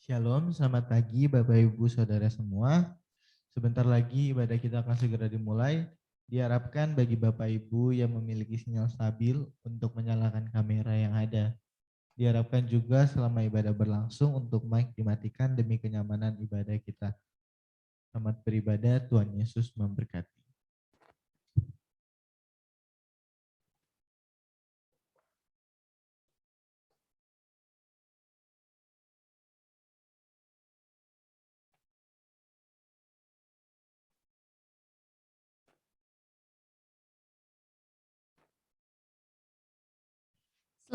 Shalom, selamat pagi Bapak Ibu Saudara semua. Sebentar lagi ibadah kita akan segera dimulai. Diharapkan bagi Bapak Ibu yang memiliki sinyal stabil untuk menyalakan kamera yang ada. Diharapkan juga selama ibadah berlangsung untuk mic dimatikan demi kenyamanan ibadah kita. Selamat beribadah, Tuhan Yesus memberkati.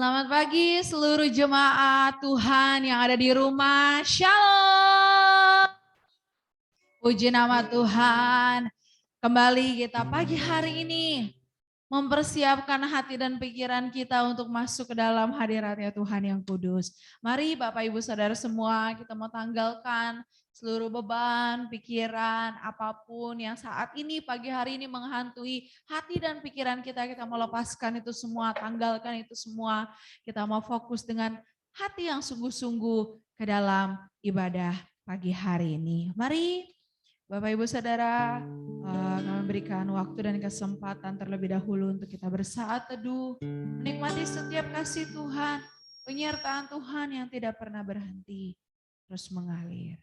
Selamat pagi seluruh jemaat Tuhan yang ada di rumah. Shalom. Puji nama Tuhan. Kembali kita pagi hari ini mempersiapkan hati dan pikiran kita untuk masuk ke dalam hadiratnya Tuhan yang kudus. Mari Bapak Ibu Saudara semua, kita mau tanggalkan seluruh beban, pikiran, apapun yang saat ini pagi hari ini menghantui hati dan pikiran kita mau lepaskan itu semua, tanggalkan itu semua. Kita mau fokus dengan hati yang sungguh-sungguh ke dalam ibadah pagi hari ini. Mari Bapak Ibu Saudara, kami berikan waktu dan kesempatan terlebih dahulu untuk kita bersaat teduh, menikmati setiap kasih Tuhan, penyertaan Tuhan yang tidak pernah berhenti, terus mengalir.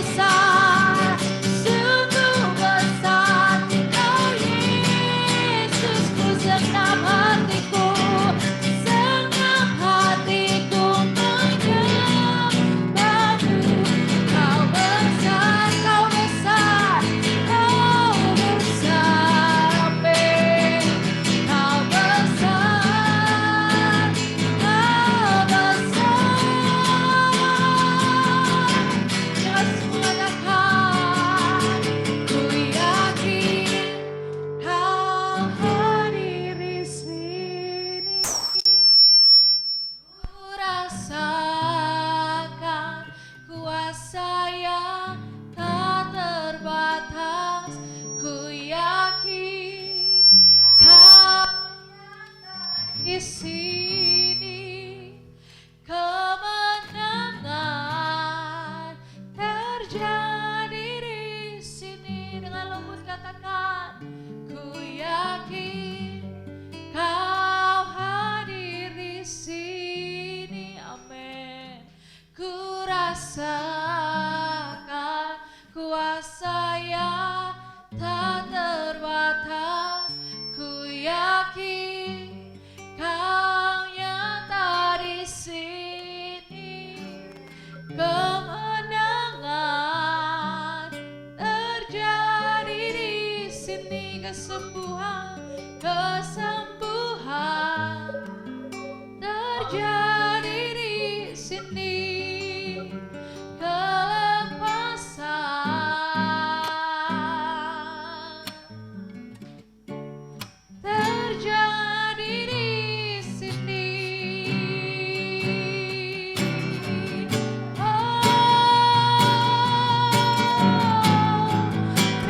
besar, sungguh besar Engkau Yesus. Ku senang hatiku menyembahmu. Kau besar, kau besar, kau besar, amin. Kau besar, kau besar. Yesus mengatakan, ku yakin kau hadir di sini. Ku rasakan kuasa yang tak terbatas. Ku yakin kau di sini. Kemenangan terjadi di sini. Dengan lembut katakan, ku yakin kau hadir di sini, amin. Ku rasakan kuasa yang tak terbatas. Ku yakin kau nyata di sini. Kemenangan terjadi di sini. Kesembuhan terjadi di sini. Kelepasan terjadi di sini.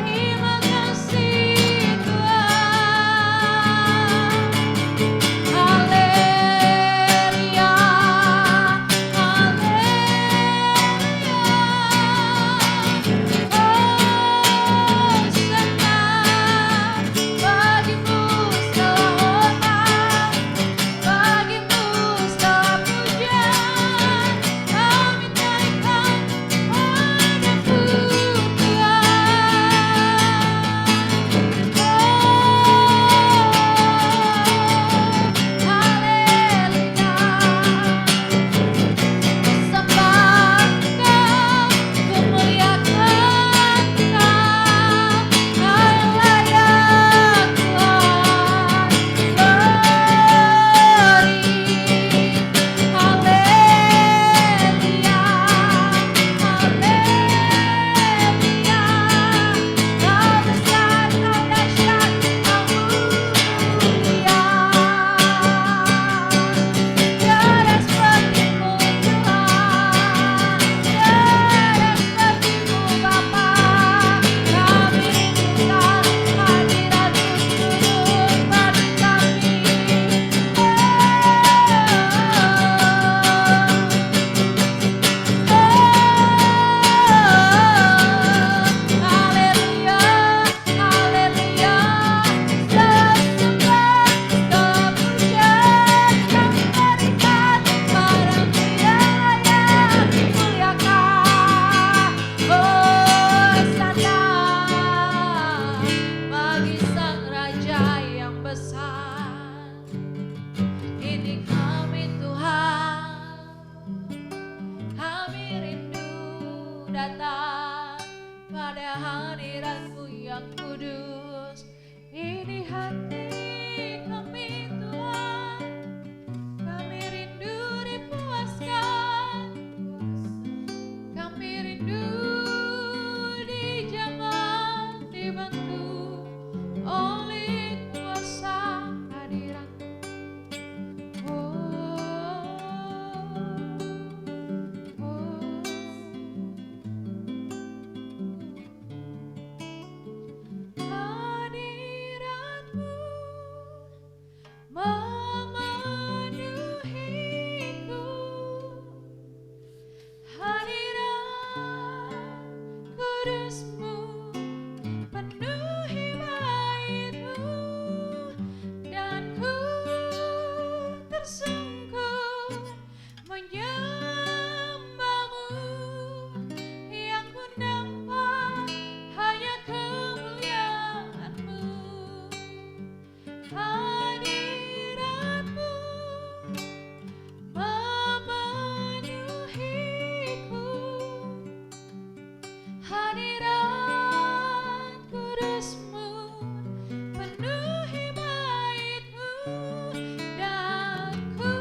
Terima kasih Tuhan. Haleluya, menyembahmu yang ku hadirat kudus-Mu penuhi bait-Mu, dan ku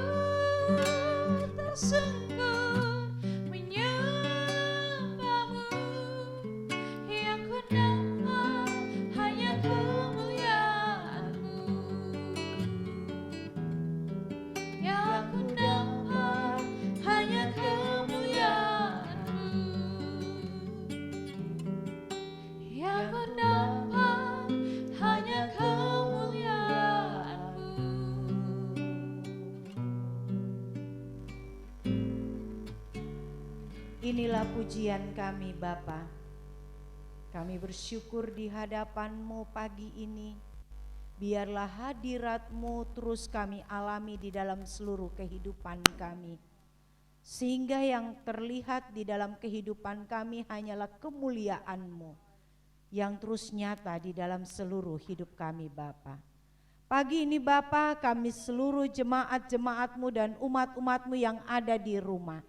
tersungkur menyembah-Mu. Yang ku nampak hanya kemuliaan-Mu, yang ku nampak hanya kemuliaan-Mu, yang ku nampak hanya kemuliaan-Mu. Inilah pujian kami Bapa. Kami bersyukur di hadapan-Mu pagi ini. Biarlah hadirat-Mu terus kami alami di dalam seluruh kehidupan kami. Sehingga yang terlihat di dalam kehidupan kami hanyalah kemuliaan-Mu yang terus nyata di dalam seluruh hidup kami Bapa. Pagi ini Bapa, kami seluruh jemaat-jemaat-Mu dan umat-umat-Mu yang ada di rumah,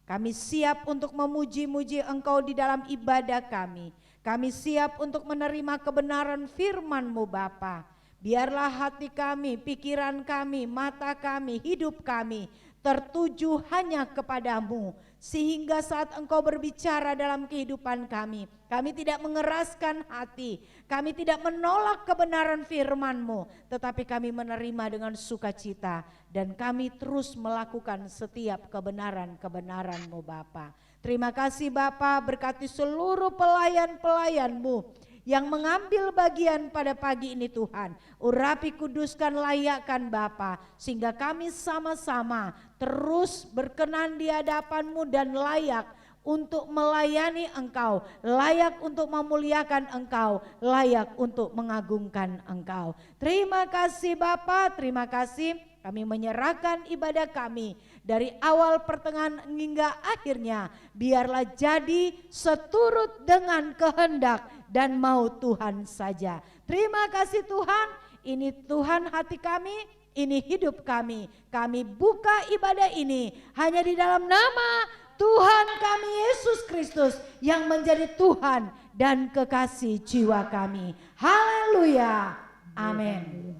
kami siap untuk memuji-muji Engkau di dalam ibadah kami. Kami siap untuk menerima kebenaran firman-Mu Bapa. Biarlah hati kami, pikiran kami, mata kami, hidup kami tertuju hanya kepadamu. Sehingga saat Engkau berbicara dalam kehidupan kami tidak mengeraskan hati, kami tidak menolak kebenaran firman-Mu, tetapi kami menerima dengan sukacita dan kami terus melakukan setiap kebenaran-kebenaran-Mu Bapa. Terima kasih Bapa, berkati seluruh pelayan-pelayan-Mu yang mengambil bagian pada pagi ini Tuhan. Urapi, kuduskan, layakkan Bapa, sehingga kami sama-sama terus berkenan di hadapan-Mu dan layak untuk melayani Engkau, layak untuk memuliakan Engkau, layak untuk mengagungkan Engkau. Terima kasih Bapa, terima kasih. Kami menyerahkan ibadah kami dari awal, pertengahan hingga akhirnya. Biarlah jadi seturut dengan kehendak dan mau Tuhan saja. Terima kasih Tuhan, ini Tuhan hati kami, ini hidup kami. Kami buka ibadah ini hanya di dalam nama Tuhan kami Yesus Kristus yang menjadi Tuhan dan kekasih jiwa kami. Haleluya. Amin.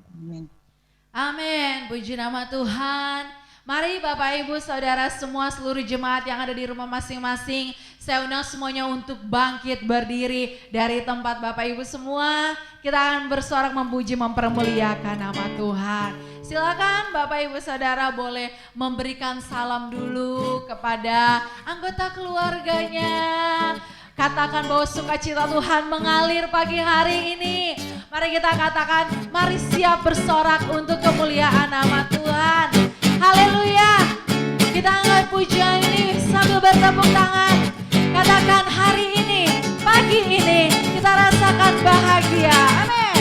Amin, puji nama Tuhan. Mari Bapak Ibu Saudara semua, seluruh jemaat yang ada di rumah masing-masing, saya undang semuanya untuk bangkit berdiri dari tempat Bapak Ibu semua. Kita akan bersorak memuji, mempermuliakan nama Tuhan. Silakan Bapak Ibu Saudara boleh memberikan salam dulu kepada anggota keluarganya. Katakan bahwa sukacita Tuhan mengalir pagi hari ini. Mari kita katakan, mari siap bersorak untuk kemuliaan nama Tuhan. Haleluya. Kita angkat pujian ini sambil bertepuk tangan. Katakan hari ini, pagi ini kita rasakan bahagia. Amin.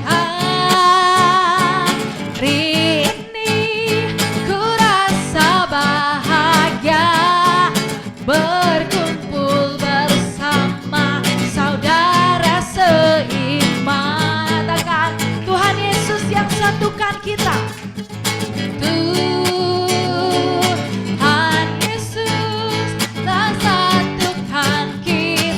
Hari ini ku rasa bahagia berkumpul bersama saudara seiman. Katakan, Tuhan Yesus yang satukan kita. Tuhan Yesus telah satukan kita.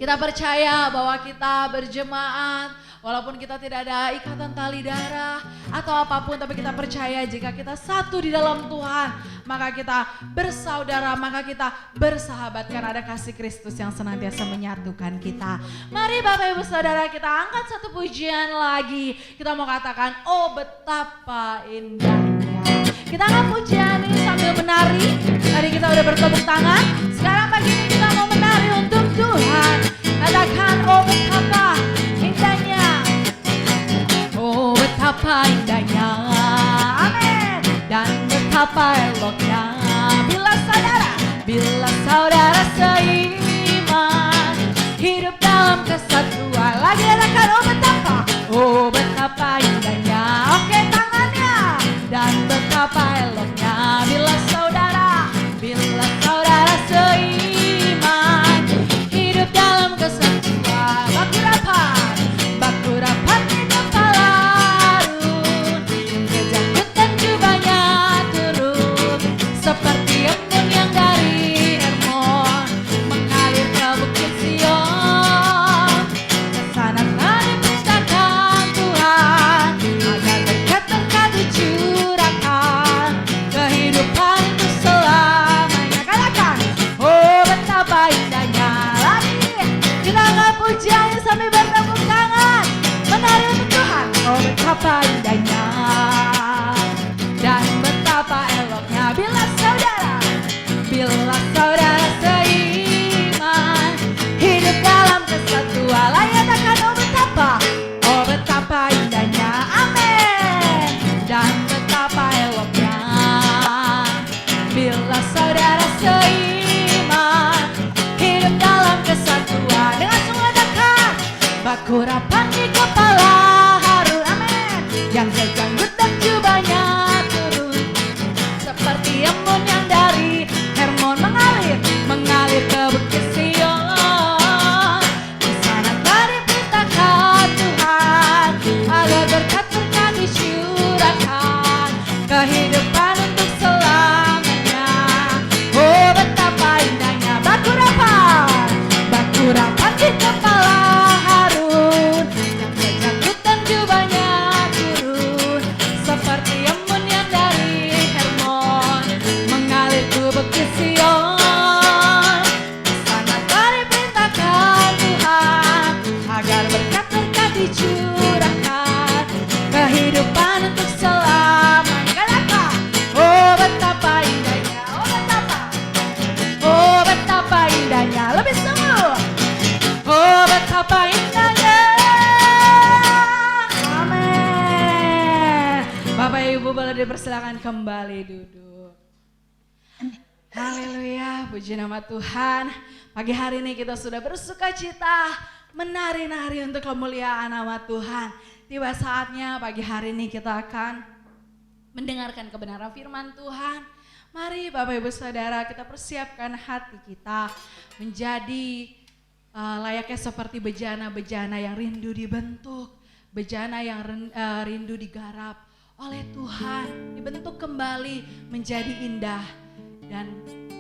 Kita percaya bahwa kita berjemaat, walaupun kita tidak ada ikatan tali darah atau apapun, tapi kita percaya jika kita satu di dalam Tuhan, maka kita bersaudara, maka kita bersahabat karena ada kasih Kristus yang senantiasa menyatukan kita. Mari Bapak Ibu Saudara, kita angkat satu pujian lagi. Kita mau katakan, oh betapa indahnya. Kita angkat pujian ini sambil menari. Tadi kita udah bertepuk tangan, sekarang pagi ini kita mau menari untuk Tuhan. Katakan, oh betapa indahnya, oh betapa indahnya, amin. Dan betapa eloknya bila saudara seiman hidup dalam kesatuan. Lagi katakan, oh betapa indahnya, oke tangannya. Dan betapa eloknya bila saudara seiman hidup dalam kesatuan. Baku rapat di kepala harun, kejanggut dan jubahnya turun seperti embun yang dari Hermon mengalir ke bukit Sion. Kesana diperintahkan Tuhan agar berkat-berkat dicurahkan, kehidupan itu selamanya. Katakan, oh betapa indahnya. Lagi kita angkat pujian sambil bertepuk tangan, menari untuk Tuhan. Oh betapa indahnya dan betapa eloknya bila saudara seiman hidup dalam kesatuan. Katakan, oh betapa indahnya, amin. Dan betapa eloknya bila saudara seiman hidup dalam kesatuan. Dengan semua dekat, baku rapat di kepala harun, amin. Yang kejanggut dan jubahnya turun seperti embun yang dari Hermon mengalir ke bukit Sion. Di sana diperintahkan Tuhan agar berkat-berkat dicurahkan, kehidupan untuk selamanya. Oh betapa indahnya, baku rapat di kepala harun, yang kejanggut dan jubahnya turun seperti embun yang dari Hermon mengalir ke bukit Sion. Di sana diperintahkan Tuhan agar berkat-berkat dicurahkan, kehidupan untuk selamanya. Katakan, oh betapa indahnya, oh betapa indahnya. Lebih sungguh, oh betapa indahnya, amin. Bapak Ibu boleh dipersilakan kembali duduk. Haleluya, puji nama Tuhan. Pagi hari ini kita sudah bersuka cita menari-nari untuk kemuliaan nama Tuhan. Tiba saatnya pagi hari ini kita akan mendengarkan kebenaran firman Tuhan. Mari Bapak Ibu Saudara, kita persiapkan hati kita menjadi layaknya seperti bejana-bejana yang rindu dibentuk, bejana yang rindu digarap oleh Tuhan, dibentuk kembali menjadi indah dan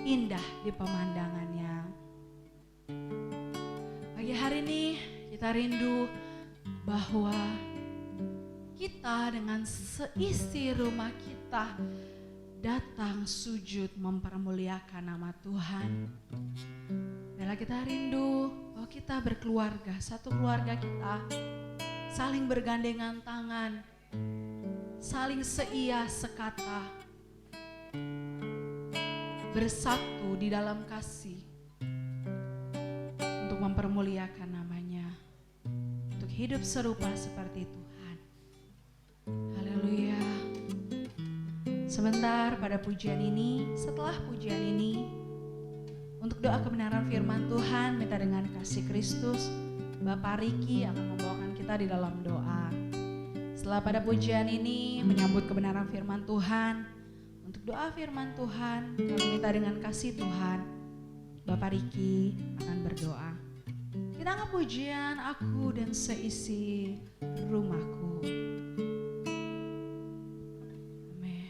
indah di pemandangannya. Pagi hari ini kita rindu bahwa kita dengan seisi rumah kita datang sujud mempermuliakan nama Tuhan. Bila kita rindu bahwa kita berkeluarga, satu keluarga kita saling bergandengan tangan, saling seia sekata, bersatu di dalam kasih untuk mempermuliakan namanya, untuk hidup serupa seperti Tuhan. Haleluya. Sebentar pada pujian ini, setelah pujian ini, untuk doa kebenaran firman Tuhan, minta dengan kasih Kristus, Bapak Riki akan membawakan kita di dalam doa. Setelah pada pujian ini menyambut kebenaran firman Tuhan, untuk doa firman Tuhan, kami minta dengan kasih Tuhan, Bapak Riki akan berdoa. Kita angkat pujian, aku dan seisi rumahku. Amin.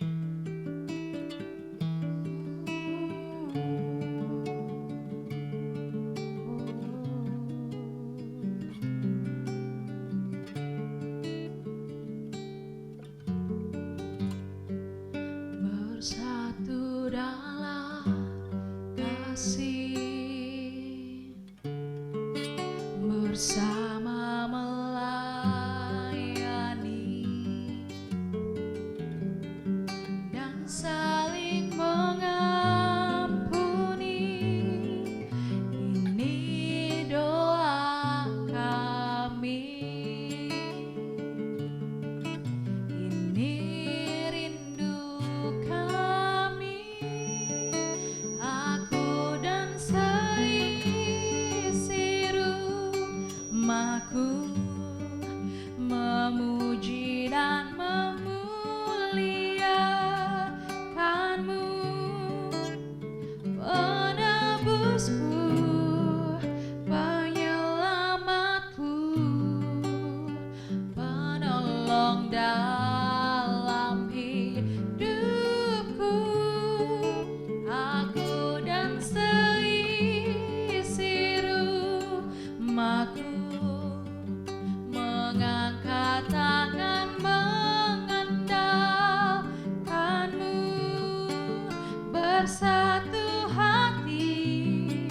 bersatu hati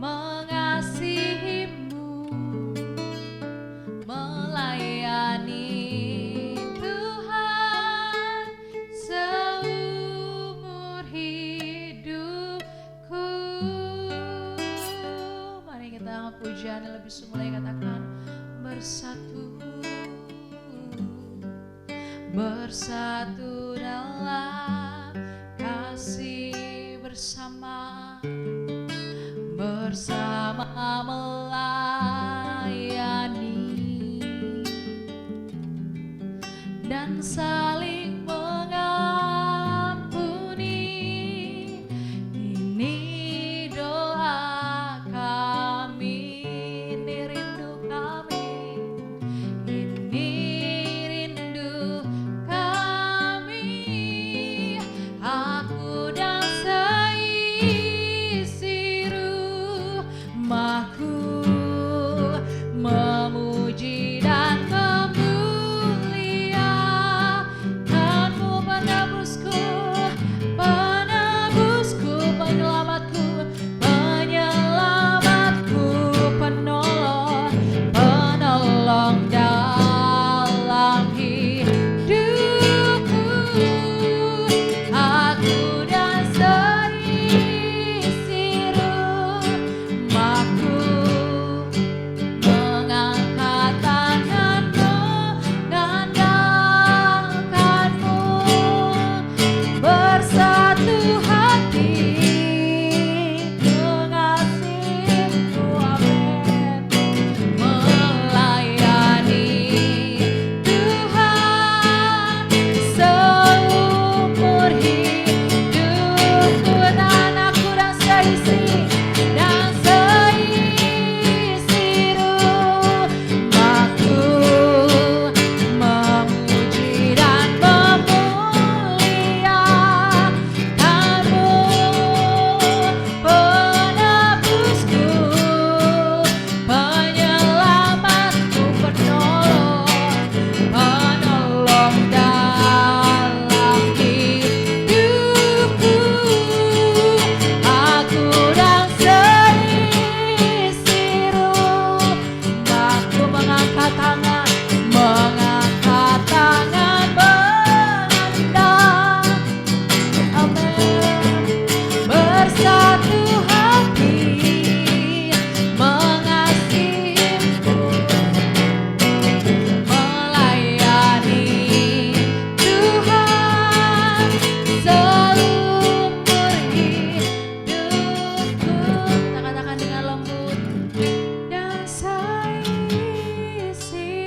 mengasihimu, melayani Tuhan seumur hidupku. Mari kita angkat pujian lebih semula, katakan bersatu, bersatu dalam kasih bersama, bersama melayani dan saling mengampuni. Ini doa kami, ini rindu kami, ini rindu kami. Aku dan seisi rumahku memuji dan memuliakanmu, penebusku, penebusku, penyelamatku, penyelamatku, penolong, penolong dalam hidupku. Aku dan seisi rumahku mengangkat tangan mengandalkanmu, bersatu hati mengasihimu, amin, melayani Tuhan seumur hidupku. Dan aku dan seisi rumahku memuji dan memuliakanmu, penebusku, penyelamatku, penolong, penolong dalam hidupku. Aku dan seisi rumahku mengangkat tangan, mengangkat tangan menandang, amin, bersatu hati mengasihimu, melayani Tuhan seumur hidupku. Kita katakan dengan lembut, dan seisi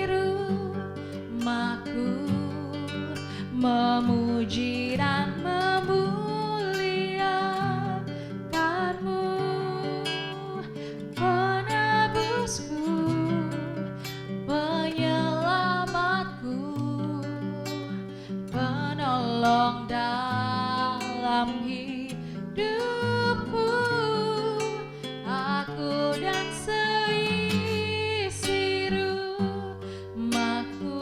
rumahku memuji dan memuliakanmu, penebusku, penyelamatku, penolong dalam hidupku. Aku dan seisi rumahku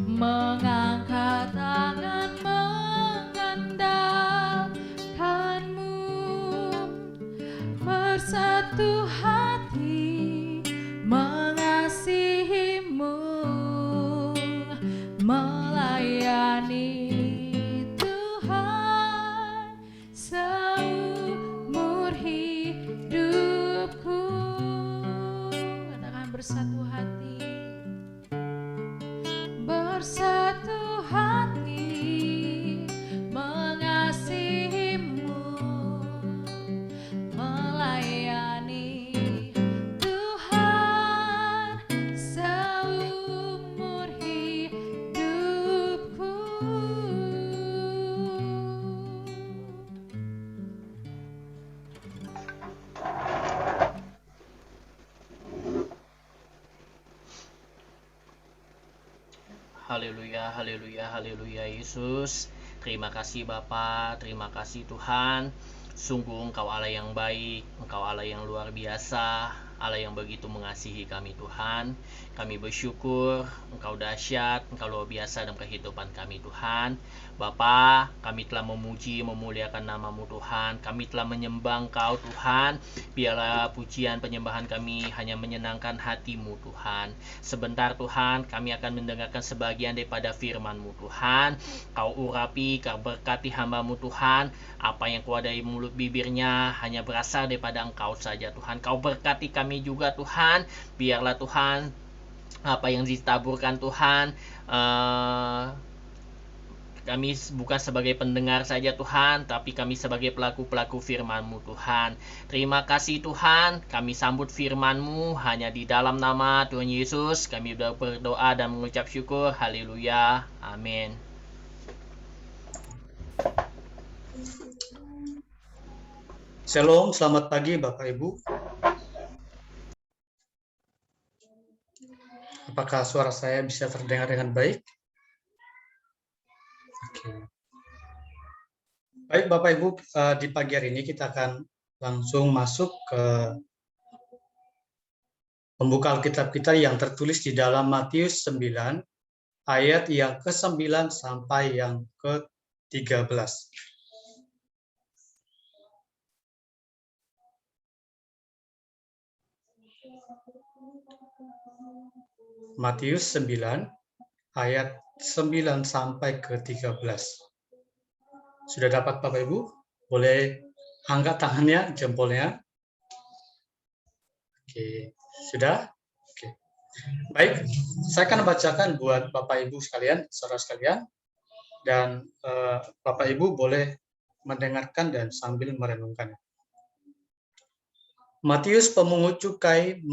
mengangkat tangan mengandalkanmu, bersatu hati mengasihimu, melayani Tuhan seumur hidupku. Katakan bersatu hati, bersatu hati mengasihimu, melayani Tuhan seumur hidupku. Haleluya, haleluya, haleluya Yesus. Terima kasih Bapa, terima kasih Tuhan. Sungguh Engkau Allah yang baik, Engkau Allah yang luar biasa, Allah yang begitu mengasihi kami Tuhan. Kami bersyukur Engkau dahsyat, Engkau luar biasa dalam kehidupan kami Tuhan. Bapa, kami telah memuji, memuliakan nama-Mu Tuhan. Kami telah menyembah Engkau Tuhan. Biarlah pujian penyembahan kami hanya menyenangkan hati-Mu Tuhan. Sebentar Tuhan, kami akan mendengarkan sebagian daripada firman-Mu Tuhan. Kau urapi, Kau berkati hamba-Mu Tuhan. Apa yang keluar dari mulut bibirnya hanya berasal daripada Engkau saja Tuhan. Kau berkati kami juga Tuhan. Biarlah Tuhan, apa yang ditaburkan Tuhan, kami bukan sebagai pendengar saja Tuhan, tapi kami sebagai pelaku-pelaku firman-Mu Tuhan. Terima kasih Tuhan, kami sambut firman-Mu hanya di dalam nama Tuhan Yesus. Kami berdoa dan mengucap syukur. Haleluya. Amin. Shalom, selamat pagi Bapak Ibu. Apakah suara saya bisa terdengar dengan baik? Oke. Baik Bapak Ibu, di pagi hari ini kita akan langsung masuk ke pembuka Alkitab kita yang tertulis di dalam Matius 9, ayat yang ke-9 sampai yang ke-13. Matius 9, ayat 9 sampai ke-13. Sudah dapat Bapak Ibu? Boleh angkat tangannya, jempolnya. Oke, sudah? Oke. Baik, saya akan bacakan buat Bapak Ibu sekalian, saudara sekalian. Dan Bapak Ibu boleh mendengarkan dan sambil merenungkan. Matius pemungut cukai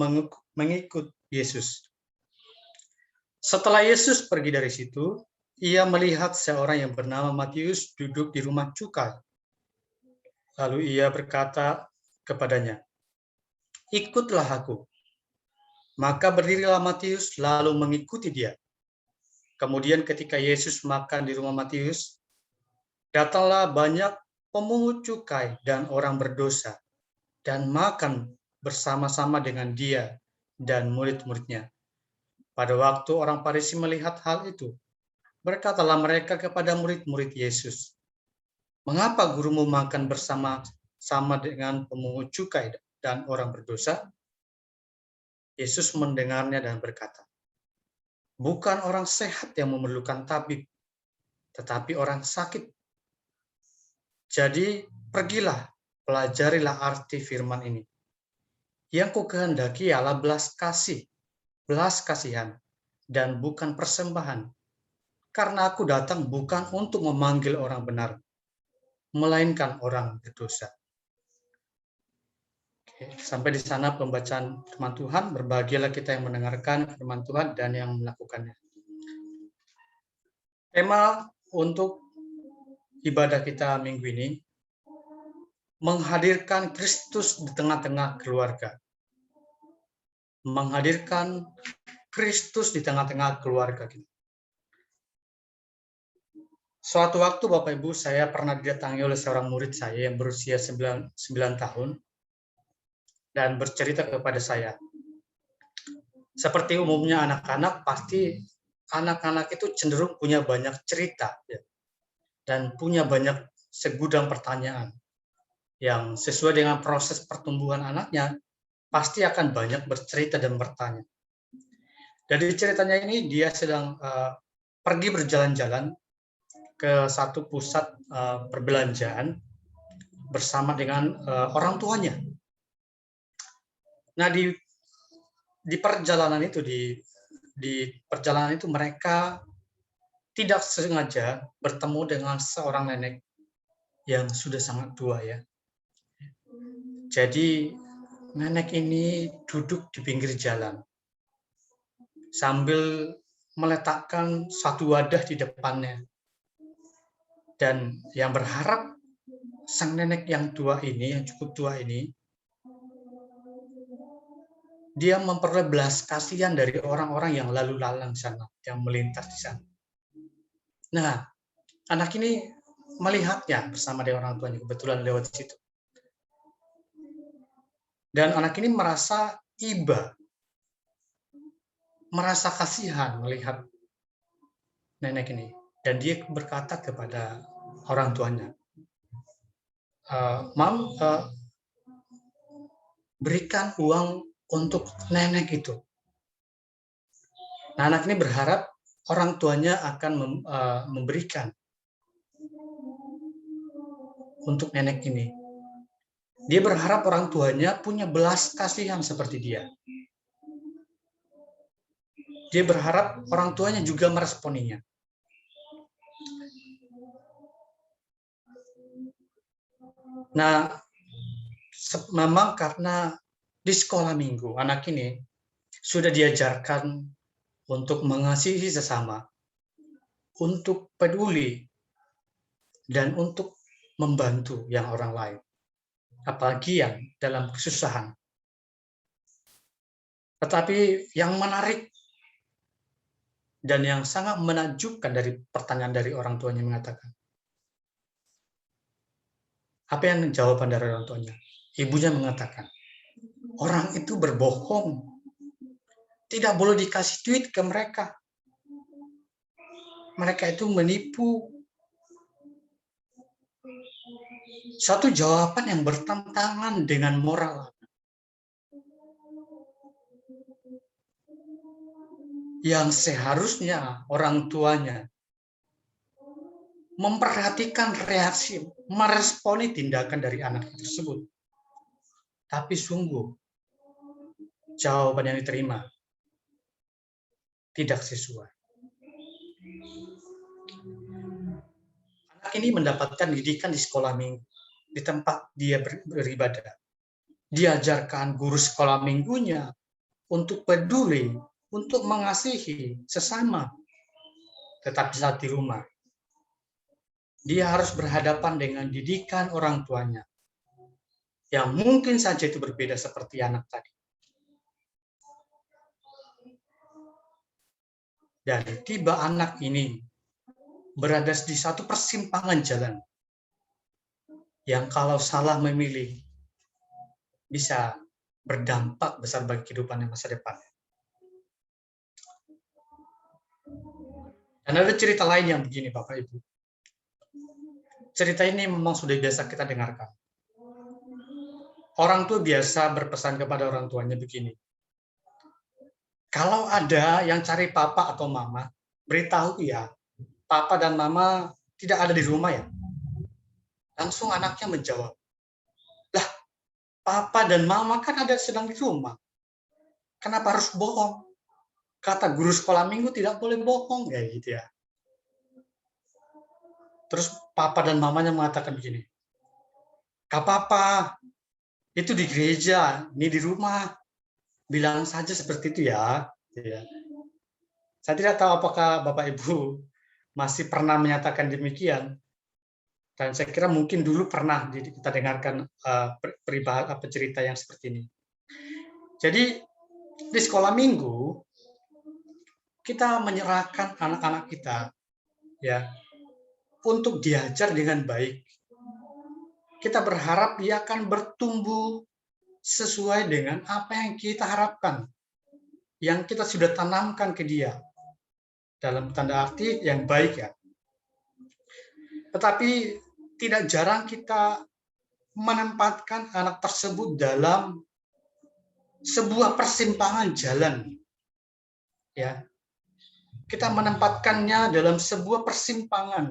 mengikut Yesus. Setelah Yesus pergi dari situ, ia melihat seorang yang bernama Matius duduk di rumah cukai. Lalu ia berkata kepadanya, "Ikutlah aku." Maka berdirilah Matius lalu mengikuti dia. Kemudian ketika Yesus makan di rumah Matius, datanglah banyak pemungut cukai dan orang berdosa dan makan bersama-sama dengan dia dan murid-muridnya. Pada waktu orang Farisi melihat hal itu, berkatalah mereka kepada murid-murid Yesus, "Mengapa gurumu makan bersama-sama dengan pemungut cukai dan orang berdosa?" Yesus mendengarnya dan berkata, "Bukan orang sehat yang memerlukan tabib, tetapi orang sakit. Jadi pergilah, pelajarilah arti firman ini. Yang kukehendaki ialah belas kasihan, dan bukan persembahan. Karena aku datang bukan untuk memanggil orang benar, melainkan orang berdosa." Oke, sampai di sana pembacaan firman Tuhan. Berbahagialah kita yang mendengarkan firman Tuhan dan yang melakukannya. Tema untuk ibadah kita minggu ini, menghadirkan Kristus di tengah-tengah keluarga. Menghadirkan Kristus di tengah-tengah keluarga kita. Suatu waktu Bapak Ibu, saya pernah didatangi oleh seorang murid saya yang berusia 9 tahun dan bercerita kepada saya. Seperti umumnya anak-anak, pasti anak-anak itu cenderung punya banyak cerita ya, dan punya banyak segudang pertanyaan yang sesuai dengan proses pertumbuhan anaknya, pasti akan banyak bercerita dan bertanya. Dari ceritanya ini, dia sedang pergi berjalan-jalan ke satu pusat perbelanjaan bersama dengan orang tuanya. Nah, di perjalanan itu, di perjalanan itu mereka tidak sengaja bertemu dengan seorang nenek yang sudah sangat tua ya. Jadi nenek ini duduk di pinggir jalan sambil meletakkan satu wadah di depannya. Dan yang berharap sang nenek yang tua ini, yang cukup tua ini, dia memperoleh belas kasihan dari orang-orang yang lalu lalang sana, yang melintas di sana. Nah, anak ini melihatnya bersama dengan orang tuanya, kebetulan lewat situ. Dan anak ini merasa iba merasa kasihan melihat nenek ini, dan dia berkata kepada orang tuanya, "Mam, berikan uang untuk nenek itu." Nah, anak ini berharap orang tuanya akan memberikan untuk nenek ini. Dia berharap orang tuanya punya belas kasihan seperti dia. Dia berharap orang tuanya juga meresponinya. Nah, memang karena di sekolah minggu, anak ini sudah diajarkan untuk mengasihi sesama, untuk peduli, dan untuk membantu yang orang lain, apalagi yang dalam kesusahan. Tetapi yang menarik dan yang sangat menakjubkan dari pertanyaan dari orang tuanya mengatakan, apa yang jawaban dari orang tuanya? Ibunya mengatakan, orang itu berbohong. Tidak boleh dikasih duit ke mereka. Mereka itu menipu. Satu jawaban yang bertentangan dengan moral. Yang seharusnya orang tuanya memperhatikan reaksi, meresponi tindakan dari anak tersebut. Tapi sungguh, jawaban yang diterima tidak sesuai. Anak ini mendapatkan didikan di sekolah minggu, di tempat dia beribadah. Diajarkan guru sekolah minggunya untuk peduli, untuk mengasihi sesama. Tetapi saat di rumah, dia harus berhadapan dengan didikan orang tuanya, yang mungkin saja itu berbeda seperti anak tadi. Dan tiba anak ini berada di satu persimpangan jalan, yang kalau salah memilih, bisa berdampak besar bagi kehidupannya masa depan. Dan ada cerita lain yang begini, Bapak Ibu. Cerita ini memang sudah biasa kita dengarkan. Orang tua biasa berpesan kepada orang tuanya begini, kalau ada yang cari papa atau mama, beritahu ya, papa dan mama tidak ada di rumah ya. Langsung anaknya menjawab, lah, papa dan mama kan ada sedang di rumah. Kenapa harus bohong? Kata guru sekolah minggu tidak boleh bohong, ya gitu ya. Terus papa dan mamanya mengatakan begini, Kak Papa, itu di gereja, ini di rumah. Bilang saja seperti itu ya. Saya tidak tahu apakah Bapak Ibu masih pernah menyatakan demikian. Dan saya kira mungkin dulu pernah kita dengarkan cerita yang seperti ini. Jadi di sekolah minggu kita menyerahkan anak-anak kita ya untuk diajar dengan baik. Kita berharap dia akan bertumbuh sesuai dengan apa yang kita harapkan, yang kita sudah tanamkan ke dia, dalam tanda arti yang baik ya. Tetapi tidak jarang kita menempatkan anak tersebut dalam sebuah persimpangan jalan. Ya. Kita menempatkannya dalam sebuah persimpangan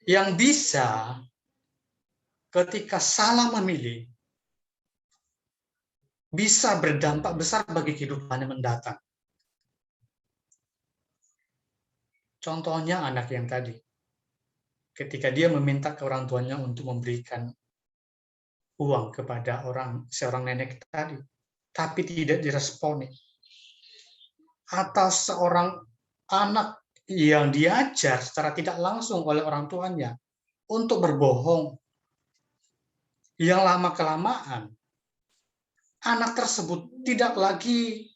yang bisa ketika salah memilih bisa berdampak besar bagi kehidupannya mendatang. Contohnya anak yang tadi, ketika dia meminta ke orang tuanya untuk memberikan uang kepada seorang nenek tadi, tapi tidak diresponi. Atau seorang anak yang diajar secara tidak langsung oleh orang tuanya untuk berbohong, yang lama-kelamaan anak tersebut tidak lagi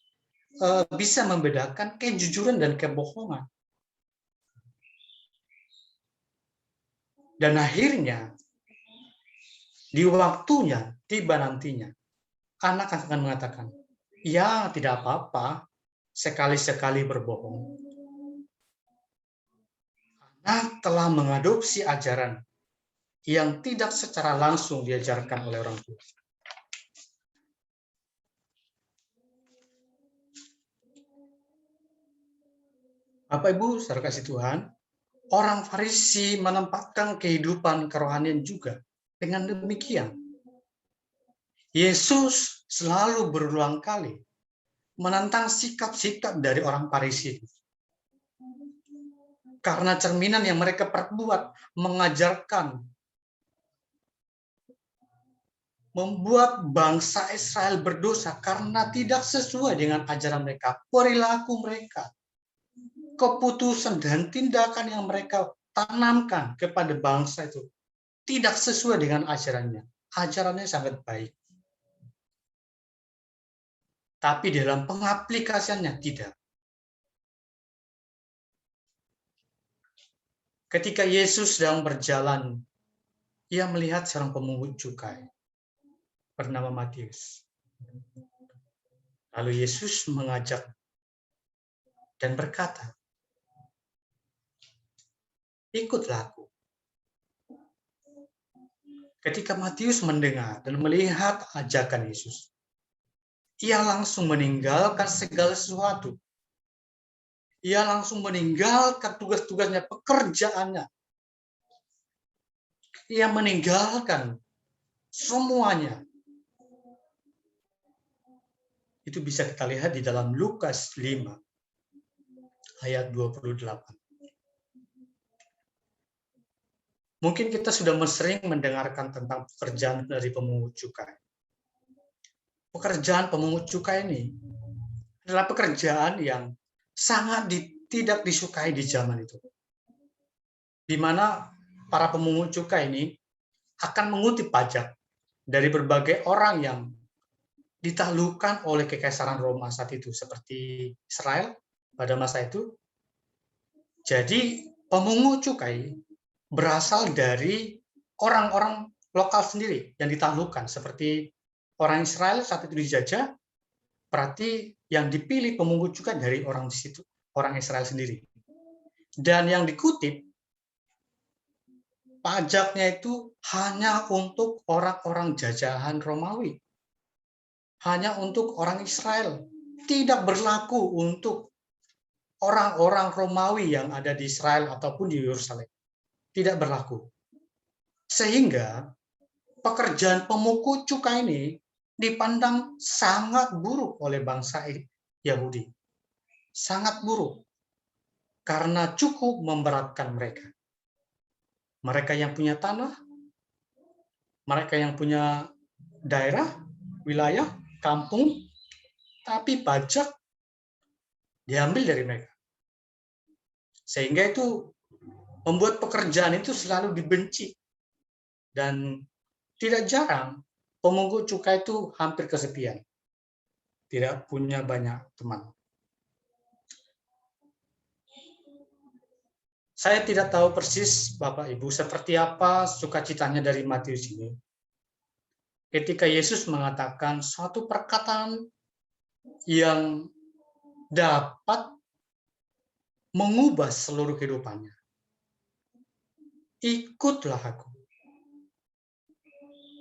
bisa membedakan kejujuran dan kebohongan. Dan akhirnya Di waktunya, tiba nantinya, anak akan mengatakan, ya tidak apa-apa, sekali-sekali berbohong. Anak telah mengadopsi ajaran yang tidak secara langsung diajarkan oleh orang tua. Bapak Ibu, saudara kasih Tuhan, orang Farisi menempatkan kehidupan kerohanian juga dengan demikian. Yesus selalu berulang kali menentang sikap-sikap dari orang Farisi. Karena cerminan yang mereka perbuat mengajarkan, membuat bangsa Israel berdosa karena tidak sesuai dengan ajaran mereka, perilaku mereka, keputusan dan tindakan yang mereka tanamkan kepada bangsa itu tidak sesuai dengan ajarannya. Ajarannya sangat baik. Tapi dalam pengaplikasiannya tidak. Ketika Yesus sedang berjalan, ia melihat seorang pemungut cukai bernama Matius. Lalu Yesus mengajak dan berkata, ikutlah aku. Ketika Matius mendengar dan melihat ajakan Yesus, ia langsung meninggalkan segala sesuatu. Ia langsung meninggalkan tugas-tugasnya, pekerjaannya. Ia meninggalkan semuanya. Itu bisa kita lihat di dalam Lukas 5 ayat 28. Mungkin kita sudah sering mendengarkan tentang pekerjaan dari pemungut cukai. Pekerjaan pemungut cukai ini adalah pekerjaan yang sangat tidak disukai di zaman itu. Di mana para pemungut cukai ini akan mengutip pajak dari berbagai orang yang ditaklukkan oleh Kekaisaran Roma saat itu, seperti Israel pada masa itu. Jadi pemungut cukai berasal dari orang-orang lokal sendiri yang ditaklukkan, seperti orang Israel saat itu dijajah, berarti yang dipilih pemungut cukai dari orang di situ, orang Israel sendiri. Dan yang dikutip pajaknya itu hanya untuk orang-orang jajahan Romawi. Hanya untuk orang Israel. Tidak berlaku untuk orang-orang Romawi yang ada di Israel ataupun di Yerusalem. Tidak berlaku. Sehingga pekerjaan pemungut cukai ini dipandang sangat buruk oleh bangsa Yahudi. Sangat buruk. Karena cukup memberatkan mereka. Mereka yang punya tanah, mereka yang punya daerah, wilayah, kampung, tapi pajak diambil dari mereka. Sehingga itu membuat pekerjaan itu selalu dibenci. Dan tidak jarang pemungut cukai itu hampir kesepian. Tidak punya banyak teman. Saya tidak tahu persis Bapak Ibu seperti apa sukacitanya dari Matius ini. Ketika Yesus mengatakan suatu perkataan yang dapat mengubah seluruh kehidupannya. Ikutlah aku.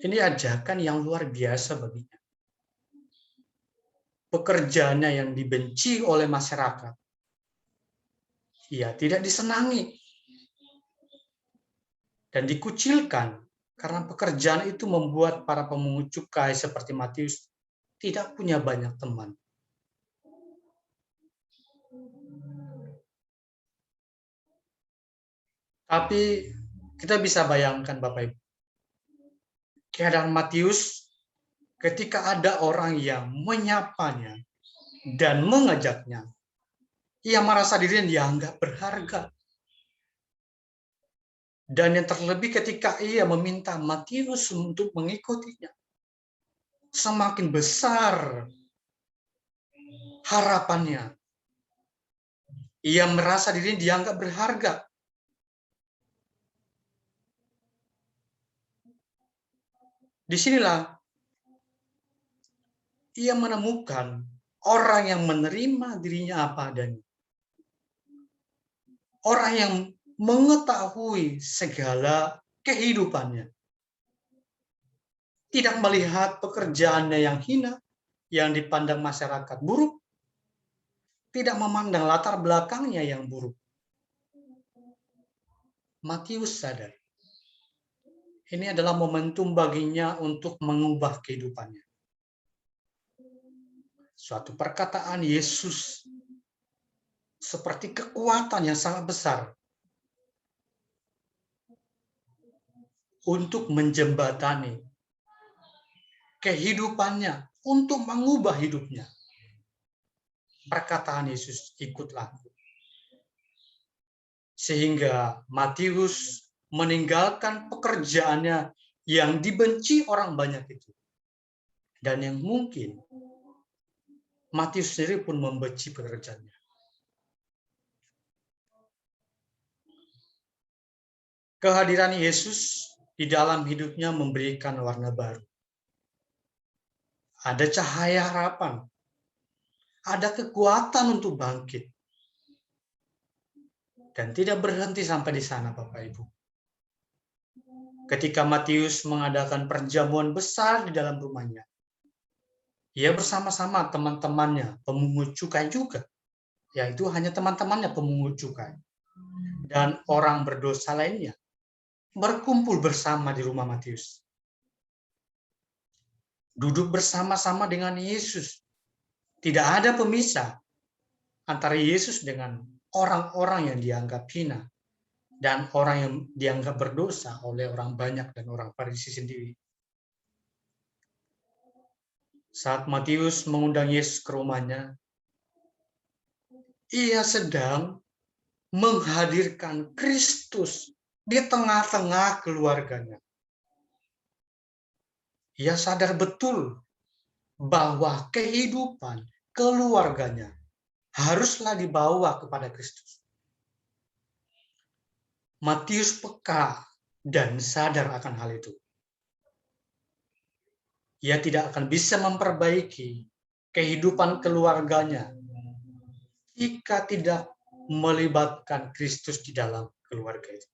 Ini ajakan yang luar biasa baginya. Pekerjaannya yang dibenci oleh masyarakat. Ia tidak disenangi. Dan dikucilkan karena pekerjaan itu membuat para pemungut cukai seperti Matius tidak punya banyak teman. Tapi kita bisa bayangkan Bapak Ibu. Keadaan Matius ketika ada orang yang menyapanya dan mengajaknya, ia merasa dirinya dianggap berharga. Dan yang terlebih ketika ia meminta Matius untuk mengikutinya, semakin besar harapannya. Ia merasa dirinya dianggap berharga. Disinilah ia menemukan orang yang menerima dirinya apa adanya. Orang yang mengetahui segala kehidupannya. Tidak melihat pekerjaannya yang hina, yang dipandang masyarakat buruk. Tidak memandang latar belakangnya yang buruk. Matius sadar. Ini adalah momentum baginya untuk mengubah kehidupannya. Suatu perkataan Yesus seperti kekuatan yang sangat besar untuk menjembatani kehidupannya, untuk mengubah hidupnya. Perkataan Yesus, ikutlah. Sehingga Matius meninggalkan pekerjaannya yang dibenci orang banyak itu. Dan yang mungkin Matius sendiri pun membenci pekerjaannya. Kehadiran Yesus di dalam hidupnya memberikan warna baru. Ada cahaya harapan. Ada kekuatan untuk bangkit. Dan tidak berhenti sampai di sana, Bapak Ibu. Ketika Matius mengadakan perjamuan besar di dalam rumahnya, ia bersama-sama teman-temannya, pemungut cukai juga. Yaitu hanya teman-temannya pemungut cukai. Dan orang berdosa lainnya berkumpul bersama di rumah Matius. Duduk bersama-sama dengan Yesus. Tidak ada pemisah antara Yesus dengan orang-orang yang dianggap hina dan orang yang dianggap berdosa oleh orang banyak dan orang Farisi sendiri. Saat Matius mengundang Yesus ke rumahnya, ia sedang menghadirkan Kristus di tengah-tengah keluarganya. Ia sadar betul bahwa kehidupan keluarganya haruslah dibawa kepada Kristus. Matius peka dan sadar akan hal itu. Ia tidak akan bisa memperbaiki kehidupan keluarganya jika tidak melibatkan Kristus di dalam keluarga itu.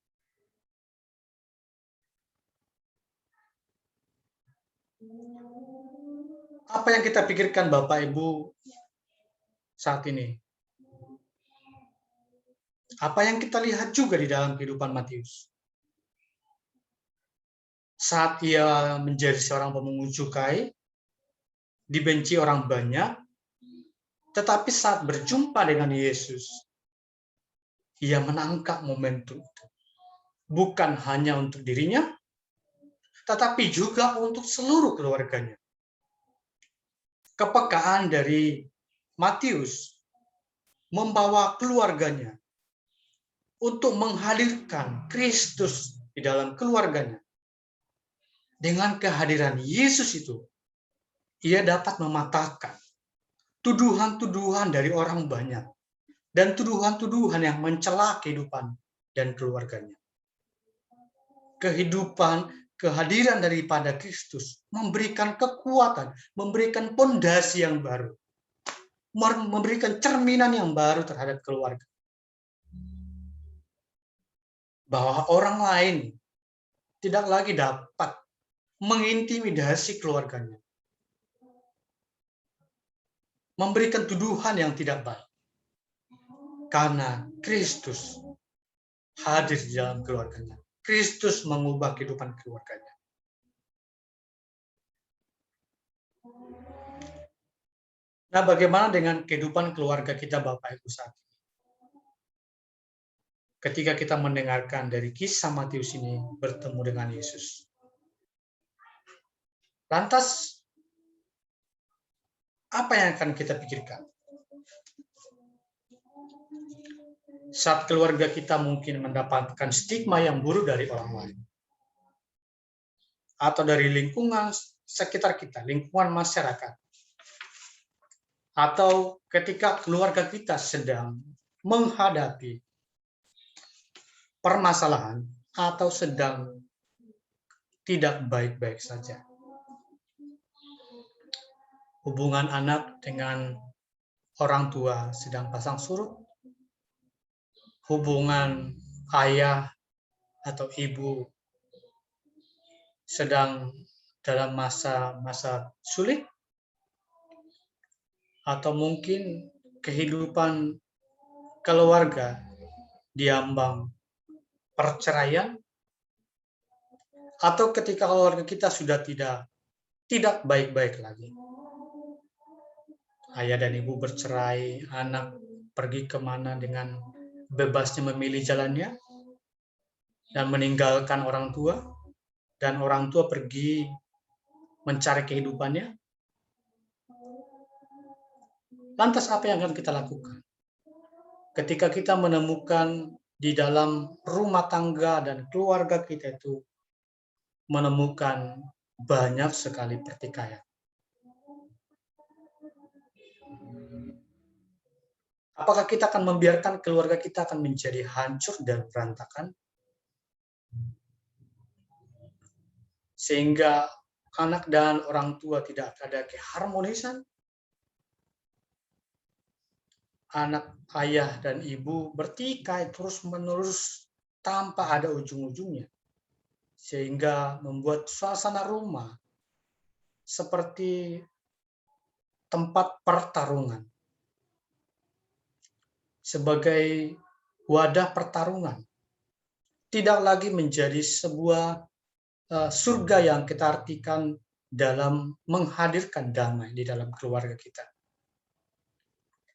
Apa yang kita pikirkan Bapak Ibu saat ini? Apa yang kita lihat juga di dalam kehidupan Matius? Saat ia menjadi seorang pemungut cukai, dibenci orang banyak, tetapi saat berjumpa dengan Yesus, ia menangkap momentum itu. Bukan hanya untuk dirinya, tetapi juga untuk seluruh keluarganya. Kepekaan dari Matius membawa keluarganya untuk menghadirkan Kristus di dalam keluarganya. Dengan kehadiran Yesus itu, ia dapat mematahkan tuduhan-tuduhan dari orang banyak dan tuduhan-tuduhan yang mencela kehidupan dan keluarganya. Kehadiran daripada Kristus memberikan kekuatan, memberikan pondasi yang baru, memberikan cerminan yang baru terhadap keluarga. Bahwa orang lain tidak lagi dapat mengintimidasi keluarganya. Memberikan tuduhan yang tidak baik. Karena Kristus hadir di dalam keluarganya. Kristus mengubah kehidupan keluarganya. Nah, bagaimana dengan kehidupan keluarga kita Bapak Ibu saat ini? Ketika kita mendengarkan dari kisah Matius ini bertemu dengan Yesus. Lantas, apa yang akan kita pikirkan? Saat keluarga kita mungkin mendapatkan stigma yang buruk dari orang lain. Atau dari lingkungan sekitar kita, lingkungan masyarakat. Atau ketika keluarga kita sedang menghadapi permasalahan atau sedang tidak baik-baik saja. hubungan anak dengan orang tua sedang pasang surut, hubungan ayah atau ibu sedang dalam masa-masa sulit, atau mungkin kehidupan keluarga diambang perceraian, atau ketika keluarga kita sudah tidak baik-baik lagi. Ayah dan ibu bercerai, anak pergi kemana dengan bebasnya memilih jalannya, dan meninggalkan orang tua, dan orang tua pergi mencari kehidupannya. Lantas apa yang akan kita lakukan? Ketika kita menemukan di dalam rumah tangga dan keluarga kita itu menemukan banyak sekali pertikaian. Apakah kita akan membiarkan keluarga kita akan menjadi hancur dan berantakan? Sehingga anak dan orang tua tidak ada keharmonisan? Anak, ayah, dan ibu bertikai terus-menerus tanpa ada ujung-ujungnya. Sehingga membuat suasana rumah seperti tempat pertarungan. Sebagai wadah pertarungan. Tidak lagi menjadi sebuah surga yang kita artikan dalam menghadirkan damai di dalam keluarga kita.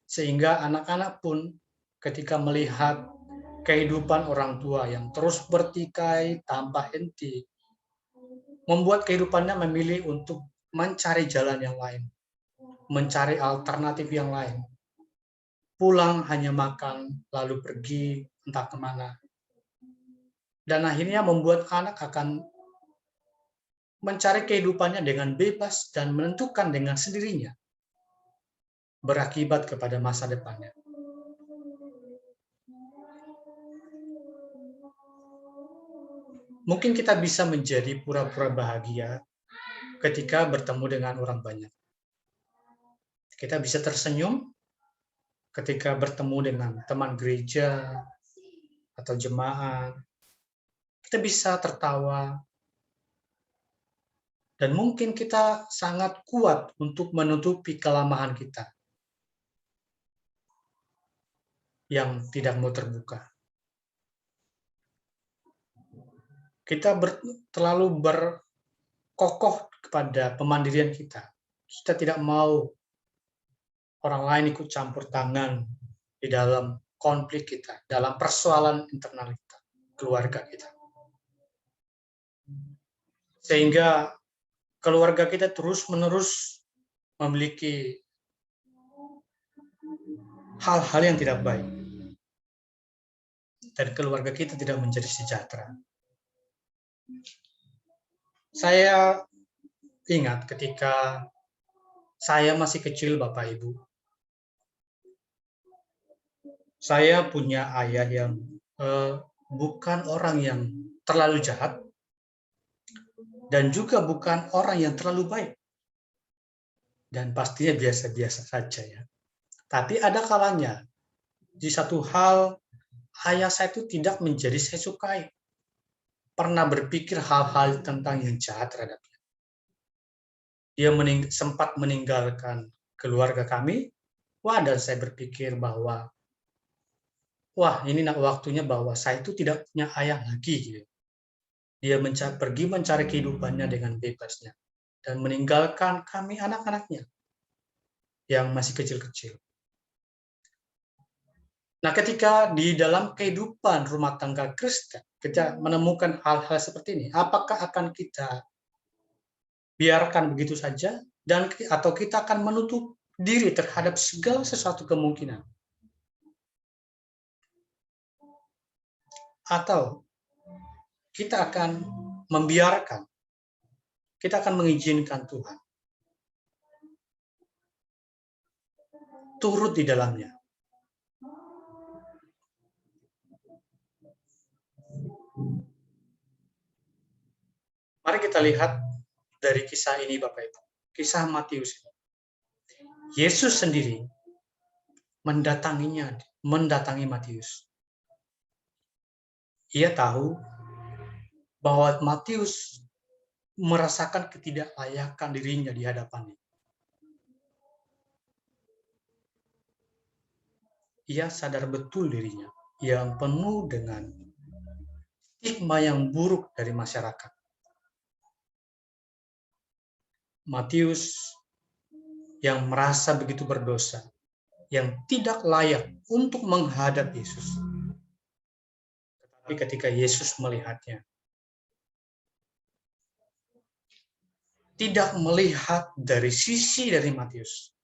Sehingga anak-anak pun ketika melihat kehidupan orang tua yang terus bertikai tanpa henti, membuat kehidupannya memilih untuk mencari jalan yang lain, mencari alternatif yang lain. Pulang hanya makan, lalu pergi entah kemana. Dan akhirnya membuat anak akan mencari kehidupannya dengan bebas dan menentukan dengan sendirinya, berakibat kepada masa depannya. Mungkin kita bisa menjadi pura-pura bahagia ketika bertemu dengan orang banyak. Kita bisa tersenyum ketika bertemu dengan teman gereja atau jemaat. Kita bisa tertawa. Dan mungkin kita sangat kuat untuk menutupi kelemahan kita yang tidak mau terbuka. Kita terlalu berkokoh kepada kemandirian kita. Kita tidak mau orang lain ikut campur tangan di dalam konflik kita, dalam persoalan internal kita, keluarga kita. Sehingga keluarga kita terus-menerus memiliki hal-hal yang tidak baik. Dan keluarga kita tidak menjadi sejahtera. Saya ingat ketika saya masih kecil, Bapak Ibu. Saya punya ayah yang bukan orang yang terlalu jahat, dan juga bukan orang yang terlalu baik. Dan pastinya biasa-biasa saja ya. Tapi ada kalanya, di satu hal, ayah saya itu tidak menjadi saya sukai. Pernah berpikir hal-hal tentang yang jahat terhadapnya. Dia sempat meninggalkan keluarga kami. Dan saya berpikir bahwa, ini waktunya bahwa saya itu tidak punya ayah lagi. Gitu. Dia pergi mencari kehidupannya dengan bebasnya. Dan meninggalkan kami anak-anaknya yang masih kecil-kecil. Nah, ketika di dalam kehidupan rumah tangga Kristen, kita menemukan hal-hal seperti ini, apakah akan kita biarkan begitu saja, atau kita akan menutup diri terhadap segala sesuatu kemungkinan? Atau kita akan membiarkan, kita akan mengizinkan Tuhan turut di dalamnya. Mari kita lihat dari kisah ini, Bapak Ibu. Kisah Matius. Yesus sendiri mendatangi Matius. Ia tahu bahwa Matius merasakan ketidaklayakan dirinya di hadapannya. Ia sadar betul dirinya yang penuh dengan stigma yang buruk dari masyarakat. Matius yang merasa begitu berdosa, yang tidak layak untuk menghadap Yesus. Tetapi ketika Yesus melihatnya, tidak melihat dari sisi dari Matius.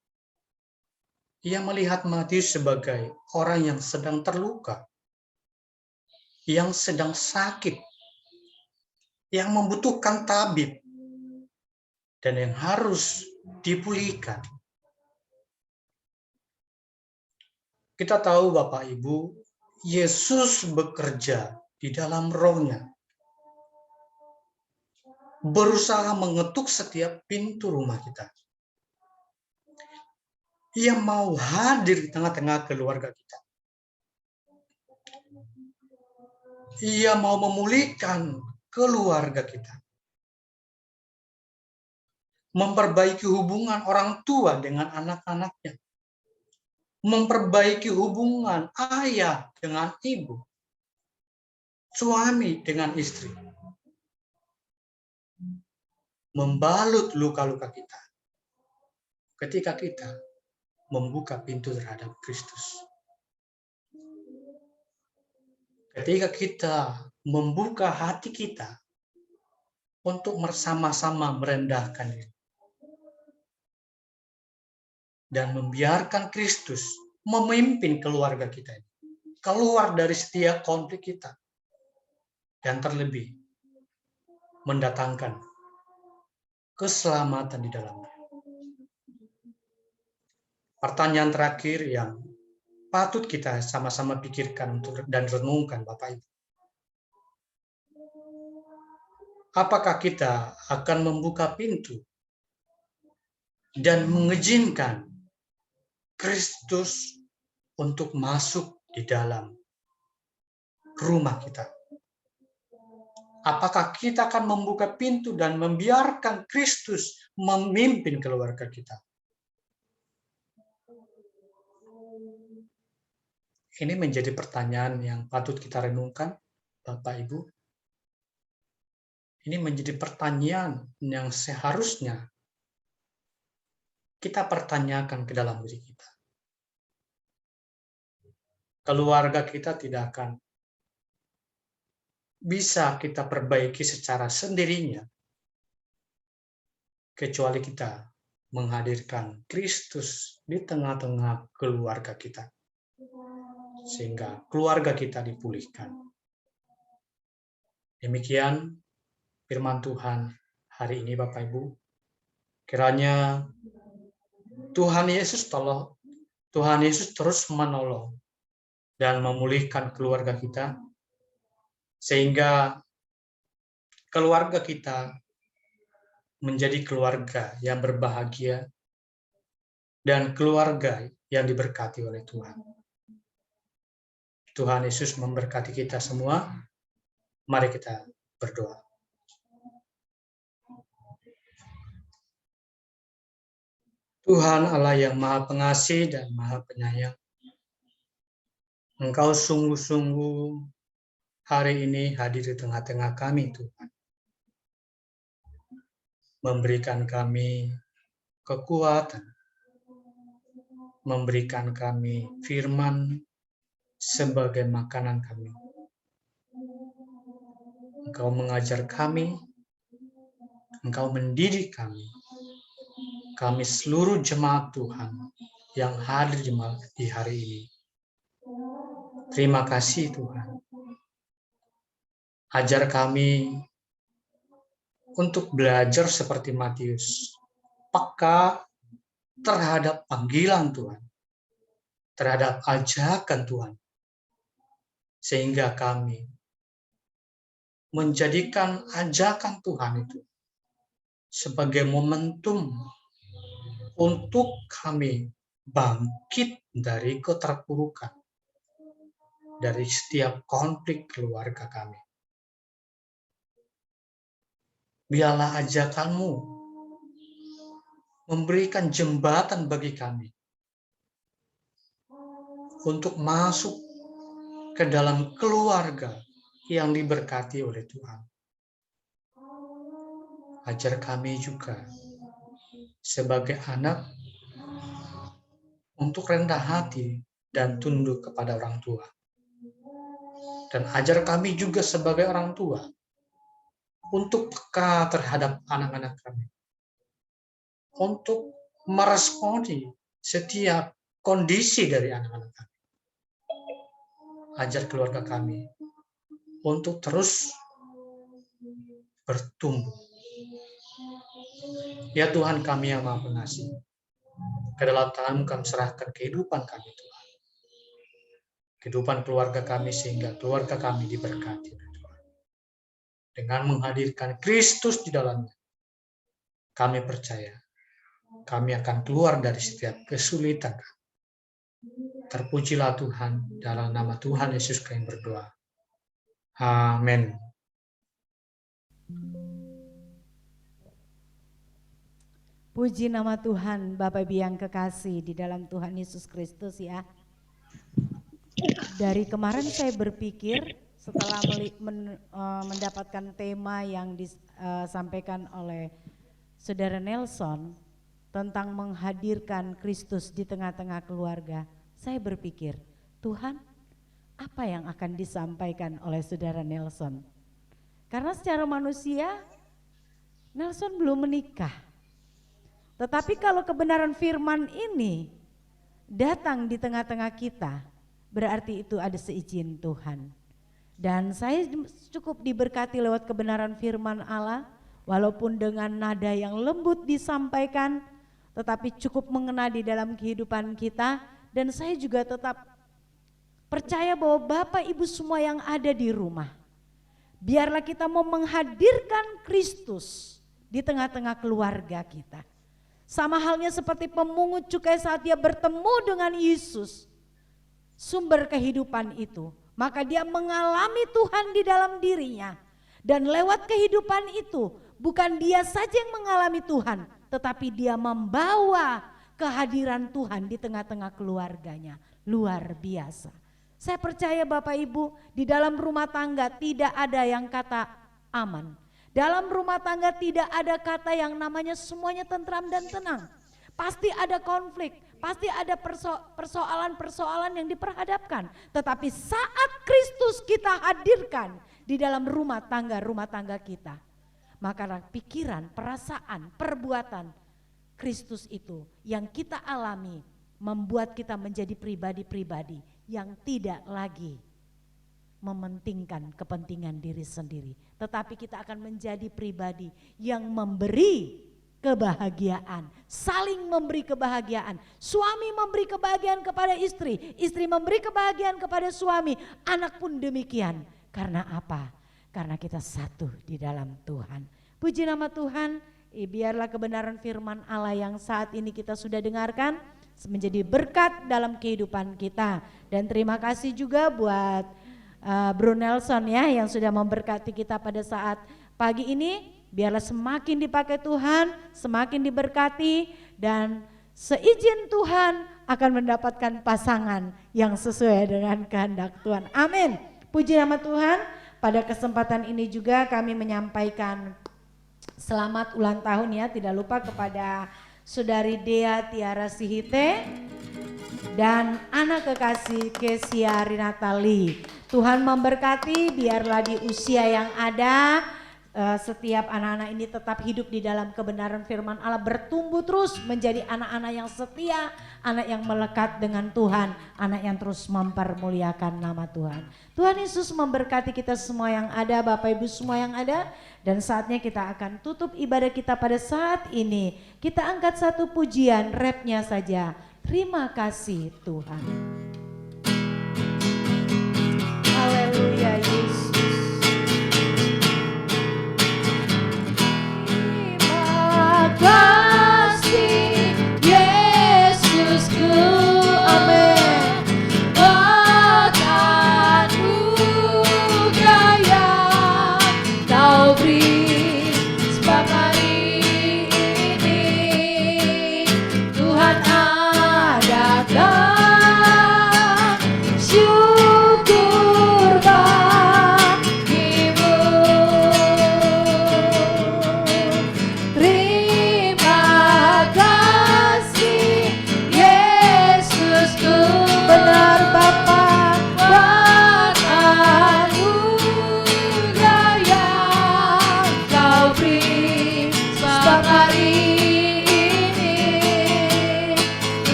Ia melihat Matius sebagai orang yang sedang terluka, yang sedang sakit, yang membutuhkan tabib, dan yang harus dipulihkan. Kita tahu Bapak Ibu, Yesus bekerja di dalam rohnya, berusaha mengetuk setiap pintu rumah kita. Ia mau hadir di tengah-tengah keluarga kita. Ia mau memulihkan keluarga kita. Memperbaiki hubungan orang tua dengan anak-anaknya. Memperbaiki hubungan ayah dengan ibu. Suami dengan istri. Membalut luka-luka kita. Ketika kita membuka pintu terhadap Kristus. Ketika kita membuka hati kita untuk bersama-sama merendahkan diri. Dan membiarkan Kristus memimpin keluarga kita. Keluar dari setiap konflik kita. Dan terlebih, mendatangkan keselamatan di dalamnya. Pertanyaan terakhir yang patut kita sama-sama pikirkan dan renungkan Bapak Ibu. Apakah kita akan membuka pintu dan mengizinkan Kristus untuk masuk di dalam rumah kita? Apakah kita akan membuka pintu dan membiarkan Kristus memimpin keluarga kita? Ini menjadi pertanyaan yang patut kita renungkan, Bapak Ibu. Ini menjadi pertanyaan yang seharusnya kita pertanyakan ke dalam diri kita. Keluarga kita tidak akan bisa kita perbaiki secara sendirinya, kecuali kita menghadirkan Kristus di tengah-tengah keluarga kita. Sehingga keluarga kita dipulihkan. Demikian firman Tuhan hari ini Bapak Ibu. Kiranya Tuhan Yesus terus menolong dan memulihkan keluarga kita, sehingga keluarga kita menjadi keluarga yang berbahagia dan keluarga yang diberkati oleh Tuhan. Tuhan Yesus memberkati kita semua. Mari kita berdoa. Tuhan Allah yang Maha Pengasih dan Maha Penyayang, Engkau sungguh-sungguh hari ini hadir di tengah-tengah kami, Tuhan. Memberikan kami kekuatan, memberikan kami firman sebagai makanan kami. Engkau mengajar kami, Engkau mendidik kami. Kami seluruh jemaat Tuhan yang hadir di hari ini. Terima kasih Tuhan. Ajar kami untuk belajar seperti Matius, peka terhadap panggilan Tuhan, terhadap ajakan Tuhan, sehingga kami menjadikan ajakan Tuhan itu sebagai momentum untuk kami bangkit dari keterpurukan, dari setiap konflik keluarga kami. Biarlah ajakan-Mu memberikan jembatan bagi kami untuk masuk ke dalam keluarga yang diberkati oleh Tuhan. Ajar kami juga sebagai anak untuk rendah hati dan tunduk kepada orang tua. Dan ajar kami juga sebagai orang tua untuk peka terhadap anak-anak kami, untuk meresponi setiap kondisi dari anak-anak kami. Ajar keluarga kami untuk terus bertumbuh. Ya Tuhan kami yang Maha Pengasih, ke dalam tangan-Mu kami serahkan kehidupan kami Tuhan. Kehidupan keluarga kami sehingga keluarga kami diberkati Tuhan. Dengan menghadirkan Kristus di dalamnya, kami percaya kami akan keluar dari setiap kesulitan. Terpujilah Tuhan, dalam nama Tuhan Yesus kami berdoa. Amin. Puji nama Tuhan, Bapak Ibu yang kekasih di dalam Tuhan Yesus Kristus ya. Dari kemarin saya berpikir setelah mendapatkan tema yang disampaikan oleh Saudara Nelson tentang menghadirkan Kristus di tengah-tengah keluarga, saya berpikir, Tuhan, apa yang akan disampaikan oleh Saudara Nelson? Karena secara manusia, Nelson belum menikah. Tetapi kalau kebenaran firman ini datang di tengah-tengah kita, berarti itu ada seizin Tuhan. Dan saya cukup diberkati lewat kebenaran firman Allah, walaupun dengan nada yang lembut disampaikan, tetapi cukup mengena di dalam kehidupan kita. Dan saya juga tetap percaya bahwa Bapak Ibu semua yang ada di rumah, biarlah kita mau menghadirkan Kristus di tengah-tengah keluarga kita. Sama halnya seperti pemungut cukai saat dia bertemu dengan Yesus, sumber kehidupan itu, maka dia mengalami Tuhan di dalam dirinya. Dan lewat kehidupan itu, bukan dia saja yang mengalami Tuhan, tetapi dia membawa kehadiran Tuhan di tengah-tengah keluarganya. Luar biasa. Saya percaya Bapak Ibu, di dalam rumah tangga tidak ada yang kata aman. Dalam rumah tangga tidak ada kata yang namanya semuanya tentram dan tenang. Pasti ada konflik, pasti ada persoalan-persoalan yang diperhadapkan. Tetapi saat Kristus kita hadirkan di dalam rumah tangga kita, maka pikiran, perasaan, perbuatan Kristus itu yang kita alami membuat kita menjadi pribadi-pribadi yang tidak lagi mementingkan kepentingan diri sendiri, tetapi kita akan menjadi pribadi yang memberi kebahagiaan, saling memberi kebahagiaan. Suami memberi kebahagiaan kepada istri, istri memberi kebahagiaan kepada suami, anak pun demikian. Karena apa? Karena kita satu di dalam Tuhan. Puji nama Tuhan, biarlah kebenaran firman Allah yang saat ini kita sudah dengarkan menjadi berkat dalam kehidupan kita. Dan terima kasih juga buat Bro Nelson ya yang sudah memberkati kita pada saat pagi ini. Biarlah semakin dipakai Tuhan, semakin diberkati, dan seizin Tuhan akan mendapatkan pasangan yang sesuai dengan kehendak Tuhan. Amin. Puji nama Tuhan. Pada kesempatan ini juga kami menyampaikan selamat ulang tahun ya, tidak lupa kepada Saudari Dea Tiara Sihite dan anak kekasih Kesia Rinatali. Tuhan memberkati, biarlah di usia yang ada setiap anak-anak ini tetap hidup di dalam kebenaran firman Allah, bertumbuh terus menjadi anak-anak yang setia, anak yang melekat dengan Tuhan, anak yang terus mempermuliakan nama Tuhan. Tuhan Yesus memberkati kita semua yang ada, Bapak Ibu semua yang ada, dan saatnya kita akan tutup ibadah kita pada saat ini. Kita angkat satu pujian, rapnya saja. Terima kasih Tuhan. Haleluya Yesus. Terima kasih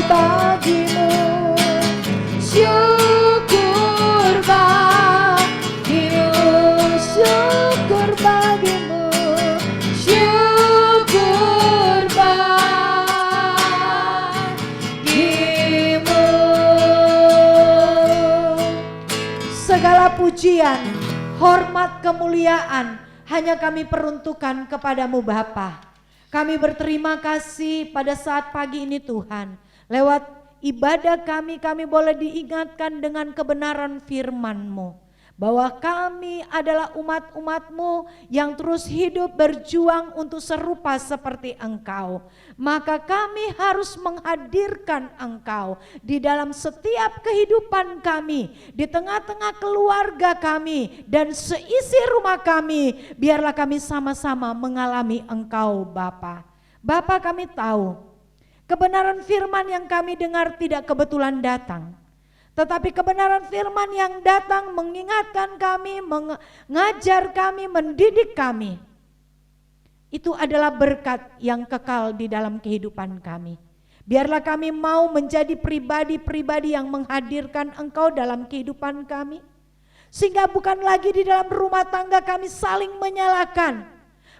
bagimu, syukur bagimu, syukur bagimu, syukur bagimu. Segala pujian, hormat, kemuliaan hanya kami peruntukkan kepadamu Bapa. Kami berterima kasih pada saat pagi ini Tuhan. Lewat ibadah kami boleh diingatkan dengan kebenaran firman-Mu. Bahwa kami adalah umat-umat-Mu yang terus hidup berjuang untuk serupa seperti Engkau. Maka kami harus menghadirkan Engkau di dalam setiap kehidupan kami, di tengah-tengah keluarga kami dan seisi rumah kami. Biarlah kami sama-sama mengalami Engkau Bapa. Bapa, kami tahu kebenaran firman yang kami dengar tidak kebetulan datang. Tetapi kebenaran firman yang datang mengingatkan kami, mengajar kami, mendidik kami. Itu adalah berkat yang kekal di dalam kehidupan kami. Biarlah kami mau menjadi pribadi-pribadi yang menghadirkan Engkau dalam kehidupan kami. Sehingga bukan lagi di dalam rumah tangga kami saling menyalahkan.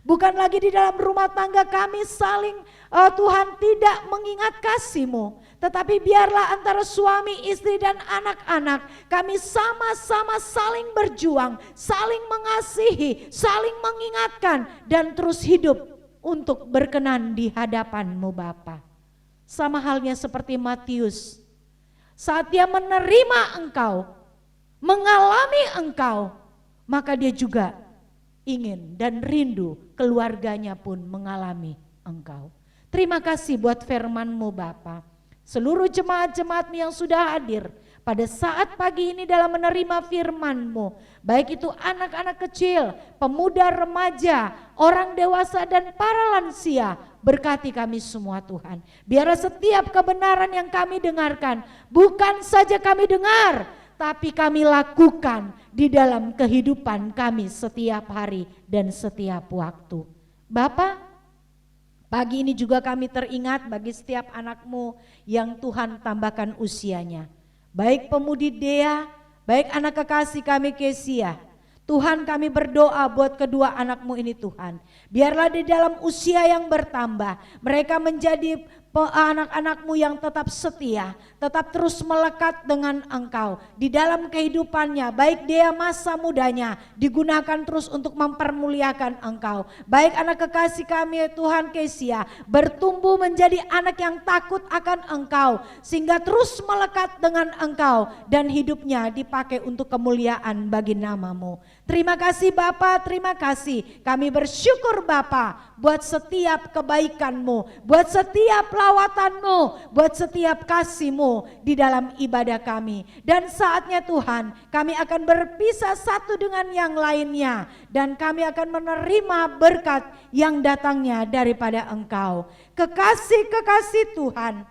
Bukan lagi di dalam rumah tangga kami saling Tuhan tidak mengingat kasih-Mu. Tetapi biarlah antara suami, istri dan anak-anak kami sama-sama saling berjuang, saling mengasihi, saling mengingatkan dan terus hidup untuk berkenan di hadapan-Mu Bapa. Sama halnya seperti Matius, saat dia menerima Engkau, mengalami Engkau, maka dia juga ingin dan rindu keluarganya pun mengalami Engkau. Terima kasih buat firman-Mu Bapa. Seluruh jemaat-jemaat-Mu yang sudah hadir pada saat pagi ini dalam menerima firman-Mu, baik itu anak-anak kecil, pemuda, remaja, orang dewasa dan para lansia, berkati kami semua Tuhan. Biarlah setiap kebenaran yang kami dengarkan, bukan saja kami dengar, tapi kami lakukan di dalam kehidupan kami setiap hari dan setiap waktu. Bapa, pagi ini juga kami teringat bagi setiap anak-Mu yang Tuhan tambahkan usianya. Baik pemudi Dea, baik anak kekasih kami Kesia. Tuhan, kami berdoa buat kedua anak-Mu ini Tuhan. Biarlah di dalam usia yang bertambah, mereka menjadi anak-anak-Mu yang tetap setia, tetap terus melekat dengan Engkau di dalam kehidupannya. Baik dia masa mudanya digunakan terus untuk mempermuliakan Engkau. Baik anak kekasih kami Tuhan Kesia bertumbuh menjadi anak yang takut akan Engkau, sehingga terus melekat dengan Engkau dan hidupnya dipakai untuk kemuliaan bagi nama-Mu. Terima kasih Bapa, terima kasih. Kami bersyukur Bapa buat setiap kebaikan-Mu, buat setiap lawatan-Mu, buat setiap kasih-Mu di dalam ibadah kami. Dan saatnya Tuhan, kami akan berpisah satu dengan yang lainnya, dan kami akan menerima berkat yang datangnya daripada Engkau. Kekasih-kekasih Tuhan,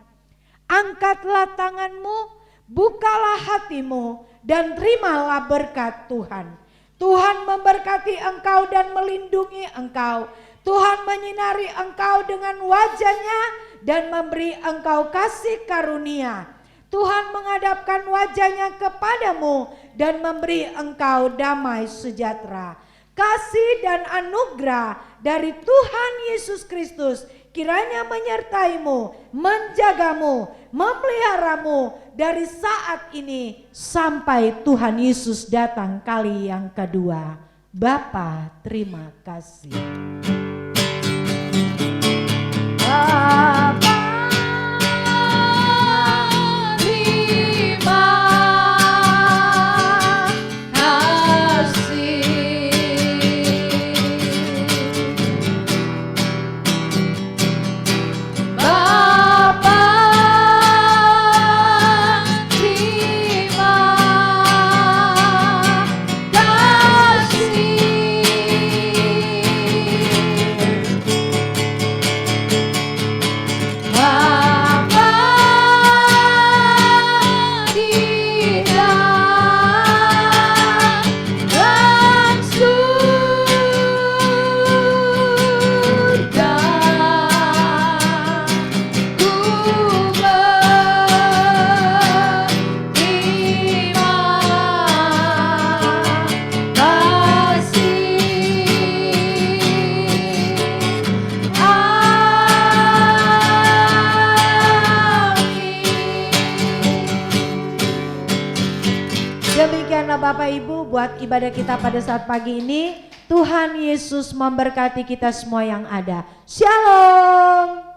angkatlah tangan-Mu, bukalah hati-Mu, dan terimalah berkat Tuhan. Tuhan memberkati engkau dan melindungi engkau. Tuhan menyinari engkau dengan wajah-Nya dan memberi engkau kasih karunia. Tuhan menghadapkan wajah-Nya kepadamu dan memberi engkau damai sejahtera. Kasih dan anugerah dari Tuhan Yesus Kristus kiranya menyertaimu, menjagamu, memeliharamu dari saat ini sampai Tuhan Yesus datang kali yang kedua. Bapa, terima kasih. Bapa, terima kasih. Bapa, terima kasih. Bapak Ibu buat ibadah kita pada saat pagi ini. Tuhan Yesus memberkati kita semua yang ada. Shalom.